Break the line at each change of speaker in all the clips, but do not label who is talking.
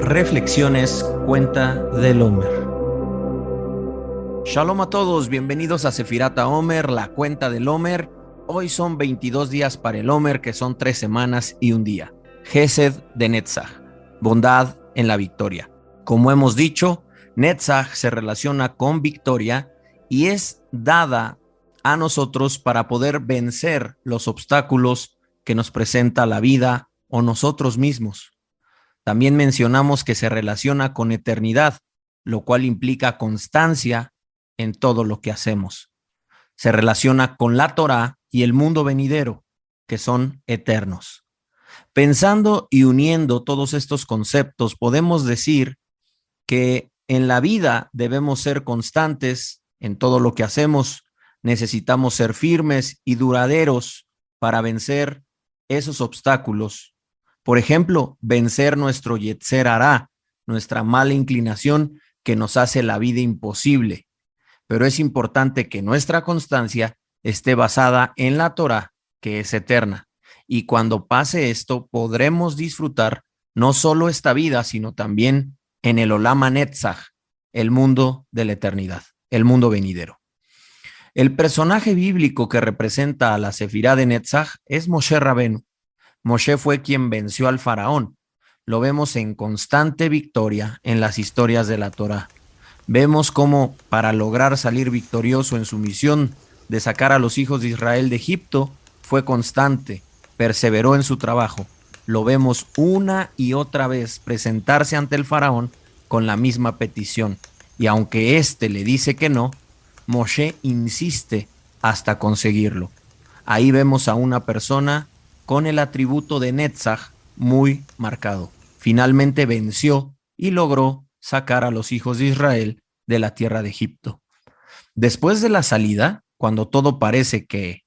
Reflexiones Cuenta del Homer. Shalom a todos, bienvenidos a Sefirat HaOmer, la cuenta del Homer. Hoy son 22 días para el Homer, que son 3 semanas y un día. Gesed de Netzach, bondad en la victoria. Como hemos dicho, Netzach se relaciona con victoria y es dada a nosotros para poder vencer los obstáculos que nos presenta la vida o nosotros mismos. También mencionamos que se relaciona con eternidad, lo cual implica constancia en todo lo que hacemos. Se relaciona con la Torá y el mundo venidero, que son eternos. Pensando y uniendo todos estos conceptos, podemos decir que en la vida debemos ser constantes en todo lo que hacemos. Necesitamos ser firmes y duraderos para vencer esos obstáculos. Por ejemplo, vencer nuestro Yetzer Hará, nuestra mala inclinación que nos hace la vida imposible. Pero es importante que nuestra constancia esté basada en la Torá, que es eterna. Y cuando pase esto, podremos disfrutar no solo esta vida, sino también en el Olam HaNetzach, el mundo de la eternidad, el mundo venidero. El personaje bíblico que representa a la Sefirá de Netzach es Moshe Rabenu. Moshe fue quien venció al faraón. Lo vemos en constante victoria en las historias de la Torá. Vemos cómo para lograr salir victorioso en su misión de sacar a los hijos de Israel de Egipto, fue constante, perseveró en su trabajo. Lo vemos una y otra vez presentarse ante el faraón con la misma petición. Y aunque éste le dice que no, Moshe insiste hasta conseguirlo. Ahí vemos a una persona con el atributo de Netzach muy marcado. Finalmente venció y logró sacar a los hijos de Israel de la tierra de Egipto. Después de la salida, cuando todo parece que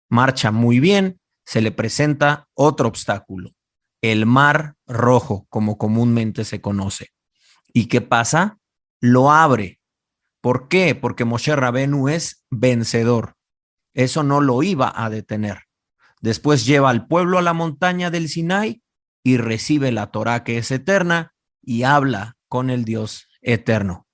marcha muy bien, se le presenta otro obstáculo, el Mar Rojo, como comúnmente se conoce. ¿Y qué pasa? Lo abre. ¿Por qué? Porque Moshe Rabenu es vencedor. Eso no lo iba a detener. Después lleva al pueblo a la montaña del Sinai y recibe la Torá, que es eterna, y habla con el Dios eterno.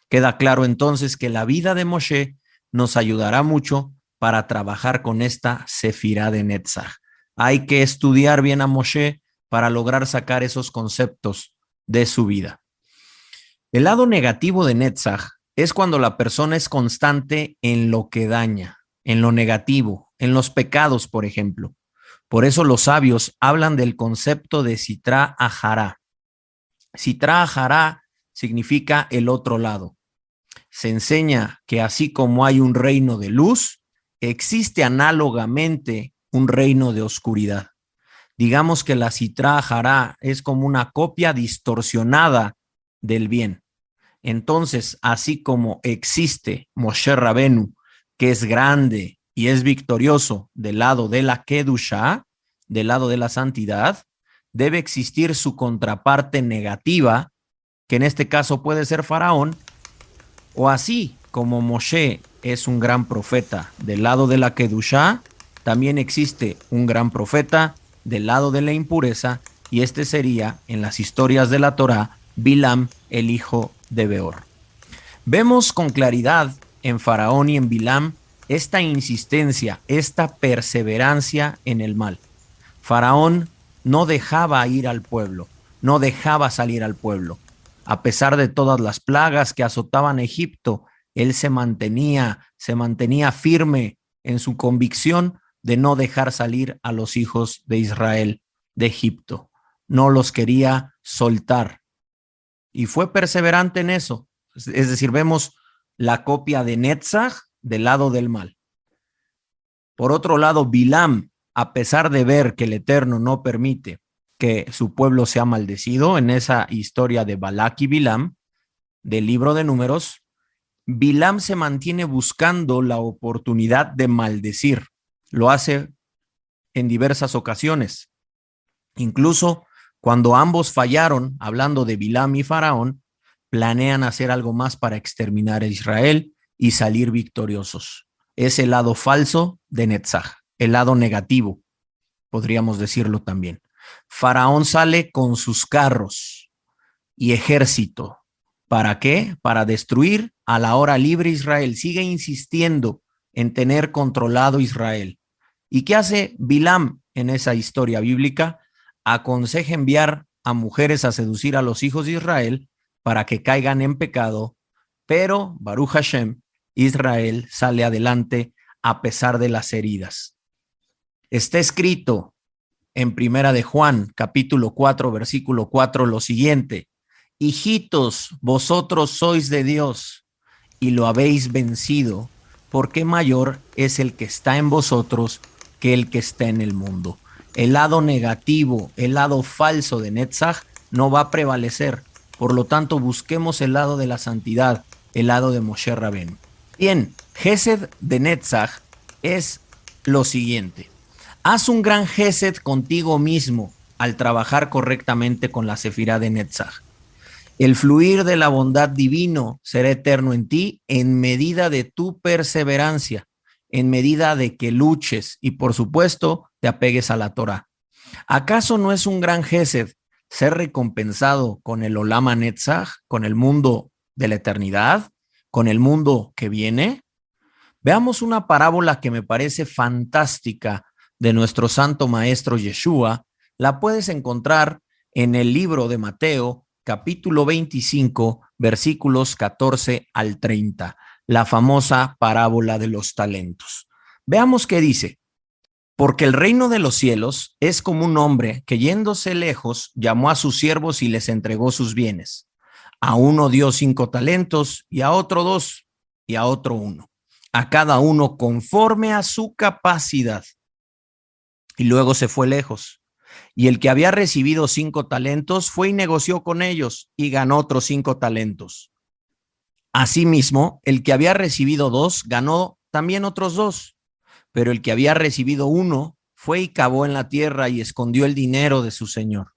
Queda claro entonces que la vida de Moshe nos ayudará mucho para trabajar con esta Sefirá de Netzach. Hay que estudiar bien a Moshe para lograr sacar esos conceptos de su vida. El lado negativo de Netzach es cuando la persona es constante en lo que daña, en lo negativo, en los pecados, por ejemplo. Por eso los sabios hablan del concepto de Sitra Ahara. Sitra Ahara significa el otro lado. Se enseña que así como hay un reino de luz, existe análogamente un reino de oscuridad. Digamos que la Sitra Ahara es como una copia distorsionada del bien. Entonces, así como existe Moshe Rabenu, que es grande y es victorioso del lado de la Kedusha, del lado de la santidad, debe existir su contraparte negativa, que en este caso puede ser Faraón, o así como Moshe es un gran profeta del lado de la Kedusha, también existe un gran profeta del lado de la impureza, y este sería, en las historias de la Torá, Bilam, el hijo de Beor. Vemos con claridad en Faraón y en Bilam esta insistencia, esta perseverancia en el mal. Faraón no dejaba ir al pueblo, no dejaba salir al pueblo. A pesar de todas las plagas que azotaban a Egipto, él se mantenía firme en su convicción de no dejar salir a los hijos de Israel de Egipto. No los quería soltar. Y fue perseverante en eso. Es decir, vemos la copia de Netzach del lado del mal. Por otro lado, Bilam, a pesar de ver que el Eterno no permite que su pueblo sea maldecido, en esa historia de Balak y Bilam, del libro de Números, Bilam se mantiene buscando la oportunidad de maldecir. Lo hace en diversas ocasiones. Incluso cuando ambos fallaron, hablando de Bilam y Faraón, planean hacer algo más para exterminar a Israel y salir victoriosos. Es el lado falso de Netzach, el lado negativo, podríamos decirlo también. Faraón sale con sus carros, y ejército. ¿Para qué? Para destruir a la hora libre Israel. Sigue insistiendo en tener controlado Israel. ¿Y qué hace Bilam en esa historia bíblica? Aconseja enviar a mujeres a seducir a los hijos de Israel para que caigan en pecado, pero Baruch Hashem, Israel sale adelante a pesar de las heridas. Está escrito en Primera de Juan, capítulo 4, versículo 4, lo siguiente: hijitos, vosotros sois de Dios y lo habéis vencido, porque mayor es el que está en vosotros que el que está en el mundo. El lado negativo, el lado falso de Netzach no va a prevalecer. Por lo tanto, busquemos el lado de la santidad, el lado de Moshe Rabén. Bien, Gesed de Netzach es lo siguiente: haz un gran Gesed contigo mismo al trabajar correctamente con la Sefirá de Netzach. El fluir de la bondad divino será eterno en ti en medida de tu perseverancia, en medida de que luches y, por supuesto, te apegues a la Torah. ¿Acaso no es un gran Gesed ser recompensado con el Olam HaNetzach, con el mundo de la eternidad, con el mundo que viene? Veamos una parábola que me parece fantástica de nuestro santo maestro Yeshua. La puedes encontrar en el libro de Mateo, capítulo 25, versículos 14 al 30, la famosa parábola de los talentos. Veamos qué dice: porque el reino de los cielos es como un hombre que, yéndose lejos, llamó a sus siervos y les entregó sus bienes. A uno dio 5 talentos, y a otro 2, y a otro 1, a cada uno conforme a su capacidad. Y luego se fue lejos. Y el que había recibido 5 talentos fue y negoció con ellos y ganó otros 5 talentos. Asimismo, el que había recibido 2 ganó también otros 2. Pero el que había recibido 1 fue y cavó en la tierra y escondió el dinero de su señor.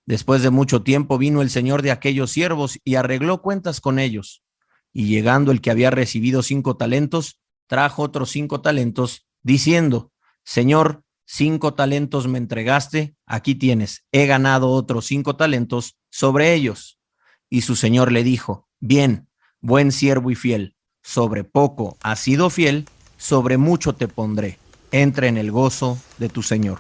Después de mucho tiempo vino el señor de aquellos siervos y arregló cuentas con ellos. Y llegando el que había recibido 5 talentos, trajo otros 5 talentos, diciendo: Señor, 5 talentos me entregaste, aquí tienes, he ganado otros 5 talentos sobre ellos. Y su señor le dijo: bien, buen siervo y fiel, sobre poco has sido fiel, sobre mucho te pondré, entra en el gozo de tu señor.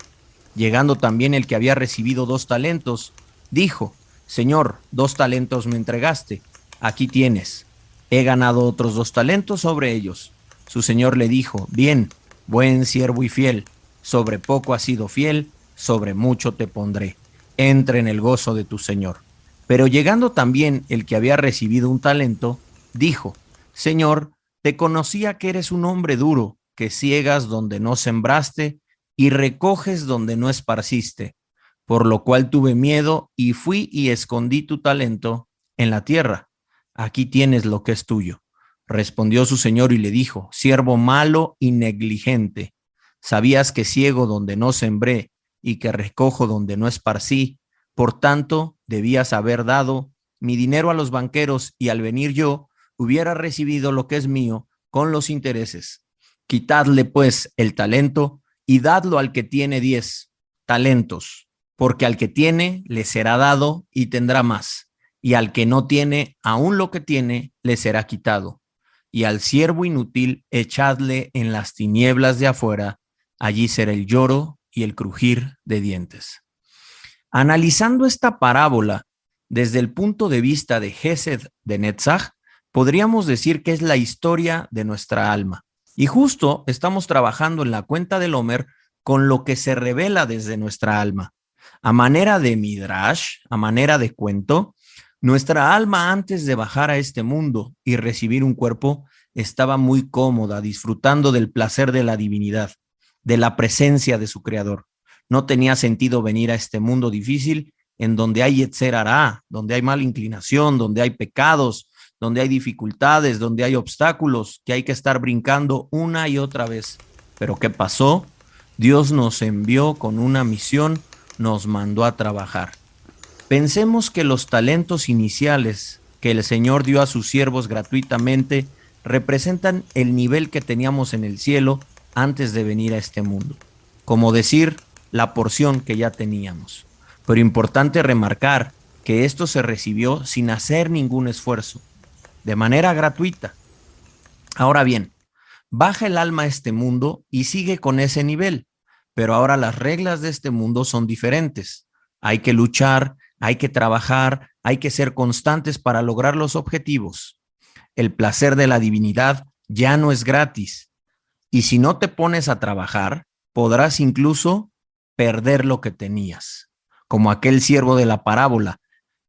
Llegando también el que había recibido 2 talentos, dijo: Señor, 2 talentos me entregaste, aquí tienes, he ganado otros 2 talentos sobre ellos. Su señor le dijo: bien, buen siervo y fiel, sobre poco has sido fiel, sobre mucho te pondré, entra en el gozo de tu señor. Pero llegando también el que había recibido 1 talento, dijo: Señor, te conocía que eres un hombre duro, que ciegas donde no sembraste y recoges donde no esparciste, por lo cual tuve miedo y fui y escondí tu talento en la tierra. Aquí tienes lo que es tuyo. Respondió su señor y le dijo: siervo malo y negligente, sabías que ciego donde no sembré y que recojo donde no esparcí, por tanto debías haber dado mi dinero a los banqueros y al venir yo hubiera recibido lo que es mío con los intereses. Quitadle pues el talento y dadlo al que tiene 10 talentos, porque al que tiene le será dado y tendrá más, y al que no tiene, aún lo que tiene le será quitado. Y al siervo inútil echadle en las tinieblas de afuera, allí será el lloro y el crujir de dientes. Analizando esta parábola desde el punto de vista de Gesed de Netzach, podríamos decir que es la historia de nuestra alma. Y justo estamos trabajando en la cuenta del Omer con lo que se revela desde nuestra alma. A manera de midrash, a manera de cuento, nuestra alma antes de bajar a este mundo y recibir un cuerpo estaba muy cómoda, disfrutando del placer de la divinidad, de la presencia de su creador. No tenía sentido venir a este mundo difícil en donde hay Yetzer Hará, donde hay mala inclinación, donde hay pecados, donde hay dificultades, donde hay obstáculos que hay que estar brincando una y otra vez. Pero ¿qué pasó? Dios nos envió con una misión, nos mandó a trabajar. Pensemos que los talentos iniciales que el Señor dio a sus siervos gratuitamente representan el nivel que teníamos en el cielo antes de venir a este mundo. Como decir, la porción que ya teníamos. Pero importante remarcar que esto se recibió sin hacer ningún esfuerzo, de manera gratuita. Ahora bien, baja el alma a este mundo y sigue con ese nivel, pero ahora las reglas de este mundo son diferentes. Hay que luchar, hay que trabajar, hay que ser constantes para lograr los objetivos. El placer de la divinidad ya no es gratis. Y si no te pones a trabajar, podrás incluso perder lo que tenías, como aquel siervo de la parábola,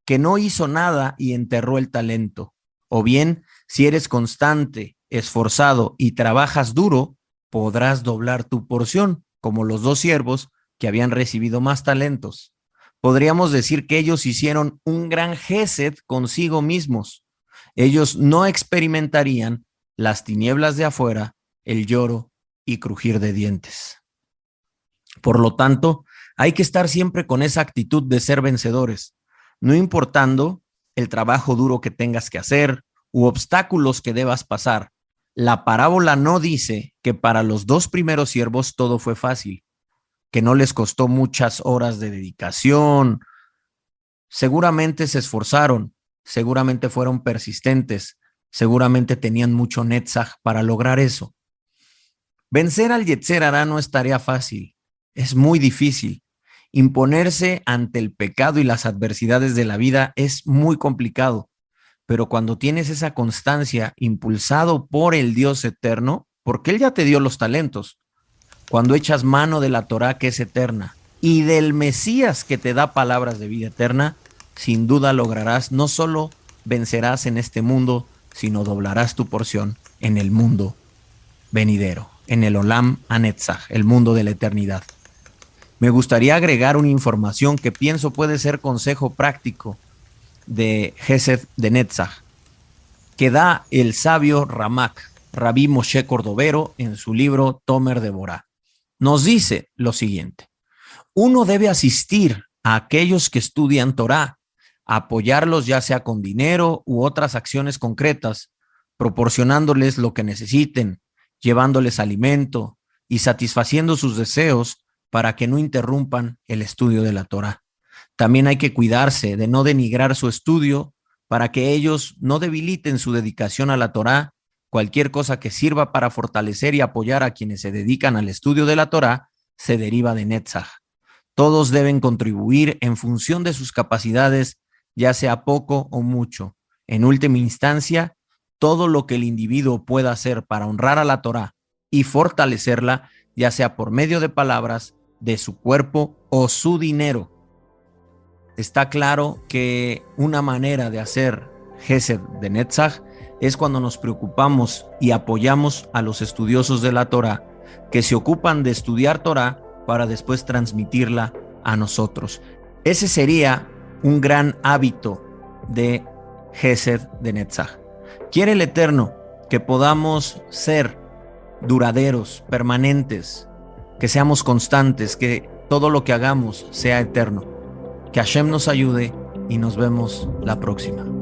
que no hizo nada y enterró el talento. O bien, si eres constante, esforzado y trabajas duro, podrás doblar tu porción, como los dos siervos que habían recibido más talentos. Podríamos decir que ellos hicieron un gran gesed consigo mismos. Ellos no experimentarían las tinieblas de afuera, el lloro y crujir de dientes. Por lo tanto, hay que estar siempre con esa actitud de ser vencedores, no importando el trabajo duro que tengas que hacer u obstáculos que debas pasar. La parábola no dice que para los dos primeros siervos todo fue fácil, que no les costó muchas horas de dedicación. Seguramente se esforzaron, seguramente fueron persistentes, seguramente tenían mucho netzach para lograr eso. Vencer al Yetzer Hará no es tarea fácil, es muy difícil. Imponerse ante el pecado y las adversidades de la vida es muy complicado, pero cuando tienes esa constancia impulsado por el Dios eterno, porque Él ya te dio los talentos, cuando echas mano de la Torá que es eterna y del Mesías que te da palabras de vida eterna, sin duda lograrás, no solo vencerás en este mundo, sino doblarás tu porción en el mundo venidero, en el Olam Hanetzach, el mundo de la eternidad. Me gustaría agregar una información que pienso puede ser consejo práctico de Gesed de Netzach, que da el sabio Ramak, Rabí Moshe Cordovero, en su libro Tomer de Borá. Nos dice lo siguiente: uno debe asistir a aquellos que estudian Torá, apoyarlos ya sea con dinero u otras acciones concretas, proporcionándoles lo que necesiten, llevándoles alimento y satisfaciendo sus deseos para que no interrumpan el estudio de la Torá. También hay que cuidarse de no denigrar su estudio para que ellos no debiliten su dedicación a la Torá. Cualquier cosa que sirva para fortalecer y apoyar a quienes se dedican al estudio de la Torá se deriva de Netzach. Todos deben contribuir en función de sus capacidades, ya sea poco o mucho. En última instancia, todo lo que el individuo pueda hacer para honrar a la Torá y fortalecerla, ya sea por medio de palabras, de su cuerpo o su dinero. Está claro que una manera de hacer Gesed de Netzach es cuando nos preocupamos y apoyamos a los estudiosos de la Torá que se ocupan de estudiar Torá para después transmitirla a nosotros. Ese sería un gran hábito de Gesed de Netzach. Quiere el Eterno que podamos ser duraderos, permanentes, que seamos constantes, que todo lo que hagamos sea eterno. Que Hashem nos ayude y nos vemos la próxima.